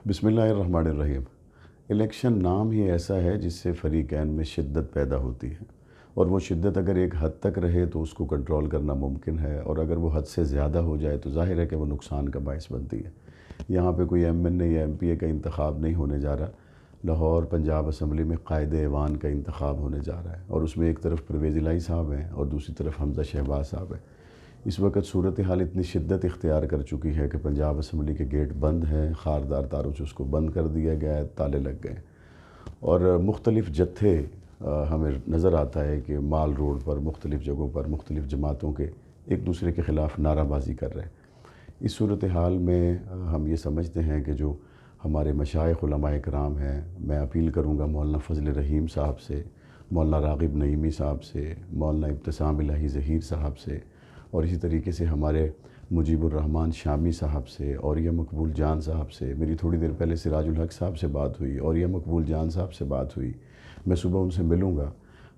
بسم اللہ الرحمن الرحیم۔ الیکشن نام ہی ایسا ہے جس سے فریقین میں شدت پیدا ہوتی ہے، اور وہ شدت اگر ایک حد تک رہے تو اس کو کنٹرول کرنا ممکن ہے، اور اگر وہ حد سے زیادہ ہو جائے تو ظاہر ہے کہ وہ نقصان کا باعث بنتی ہے۔ یہاں پہ کوئی ایم این اے یا ایم پی اے کا انتخاب نہیں ہونے جا رہا، لاہور پنجاب اسمبلی میں قائد ایوان کا انتخاب ہونے جا رہا ہے، اور اس میں ایک طرف پرویز الہی صاحب ہیں اور دوسری طرف حمزہ شہباز صاحب ہیں۔ اس وقت صورتحال اتنی شدت اختیار کر چکی ہے کہ پنجاب اسمبلی کے گیٹ بند ہیں، خاردار تاروں سے اس کو بند کر دیا گیا ہے، تالے لگ گئے ہیں، اور مختلف جتھے ہمیں نظر آتا ہے کہ مال روڈ پر مختلف جگہوں پر مختلف جماعتوں کے ایک دوسرے کے خلاف نعرہ بازی کر رہے ہیں۔ اس صورتحال میں ہم یہ سمجھتے ہیں کہ جو ہمارے مشائخ علماء کرام ہیں، میں اپیل کروں گا مولانا فضل رحیم صاحب سے، مولانا راغب نعیمی صاحب سے، مولانا ابتسام الہی ظہیر صاحب سے، اور اسی طریقے سے ہمارے مجیب الرحمن شامی صاحب سے، اور یہ مقبول جان صاحب سے، میری تھوڑی دیر پہلے سراج الحق صاحب سے بات ہوئی، اور یہ مقبول جان صاحب سے بات ہوئی، میں صبح ان سے ملوں گا۔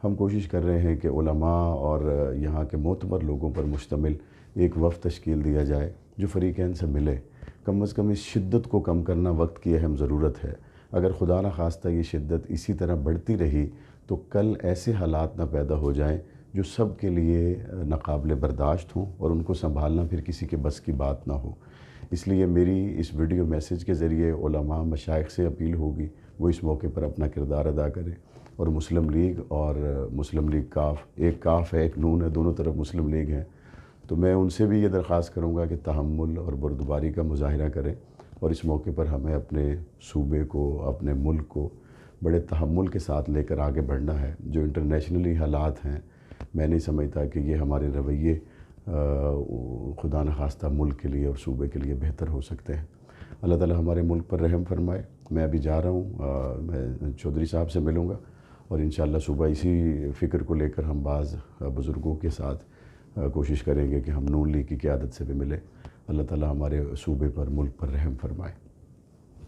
ہم کوشش کر رہے ہیں کہ علماء اور یہاں کے معتبر لوگوں پر مشتمل ایک وفد تشکیل دیا جائے جو فریقین سے ملے۔ کم از کم اس شدت کو کم کرنا وقت کی اہم ضرورت ہے۔ اگر خدا نخواستہ یہ شدت اسی طرح بڑھتی رہی تو کل ایسے حالات نہ پیدا ہو جائیں جو سب کے لیے ناقابل برداشت ہوں، اور ان کو سنبھالنا پھر کسی کے بس کی بات نہ ہو۔ اس لیے میری اس ویڈیو میسیج کے ذریعے علماء مشائخ سے اپیل ہوگی وہ اس موقع پر اپنا کردار ادا کریں، اور مسلم لیگ اور مسلم لیگ کاف، ایک کاف ہے ایک نون ہے، دونوں طرف مسلم لیگ ہیں، تو میں ان سے بھی یہ درخواست کروں گا کہ تحمل اور بردباری کا مظاہرہ کریں، اور اس موقع پر ہمیں اپنے صوبے کو، اپنے ملک کو بڑے تحمل کے ساتھ لے کر آگے بڑھنا ہے۔ جو انٹرنیشنلی حالات ہیں، میں نہیں سمجھتا کہ یہ ہمارے رویے خدا نخواستہ ملک کے لیے اور صوبے کے لیے بہتر ہو سکتے ہیں۔ اللہ تعالی ہمارے ملک پر رحم فرمائے۔ میں ابھی جا رہا ہوں، میں چودھری صاحب سے ملوں گا، اور انشاءاللہ صبح اسی فکر کو لے کر ہم بعض بزرگوں کے ساتھ کوشش کریں گے کہ ہم نون لیگ کی قیادت سے بھی ملیں۔ اللہ تعالی ہمارے صوبے پر، ملک پر رحم فرمائے۔